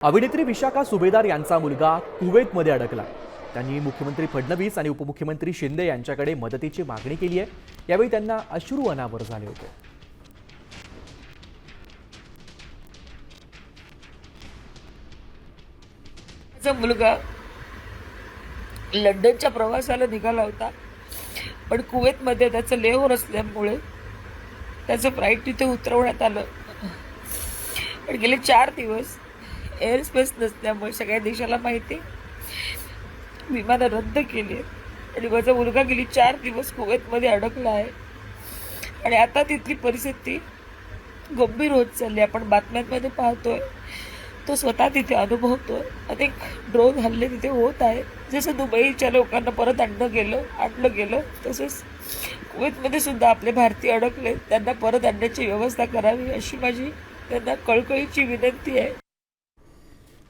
अभिनेत्री विशाखा सुभेदार यांचा मुलगा कुवेतमध्ये अडकला. त्यांनी मुख्यमंत्री फडणवीस आणि उपमुख्यमंत्री शिंदे यांच्याकडे मदतीची मागणी केली आहे. यावेळी त्यांना अश्रू अनावर झाले होते. माझा मुलगा लंडनच्या प्रवासाला निघाला होता, पण कुवेतमध्ये त्याचं लेहोर असल्यामुळे त्याचं फ्लाईट तिथे उतरवण्यात आलं. पण गेले 4 दिवस एअर स्पेस नसल्यामुळे सगळ्या देशाला माहिती विमानं रद्द केली आहेत आणि माझा मुलगा गेली 4 दिवस कुवेतमध्ये अडकला आहे. आणि आता तिथली परिस्थिती गंभीर होत चालली. आपण बातम्यांमध्ये पाहतोय, तो स्वतः तिथे अनुभवतोय. अनेक ड्रोन हल्ले तिथे होत आहेत. जसं दुबईच्या लोकांना परत आणलं गेलं तसंच कुवेतमध्ये सुद्धा आपले भारतीय अडकले, त्यांना परत आणण्याची व्यवस्था करावी अशी माझी त्यांना कळकळीची विनंती आहे.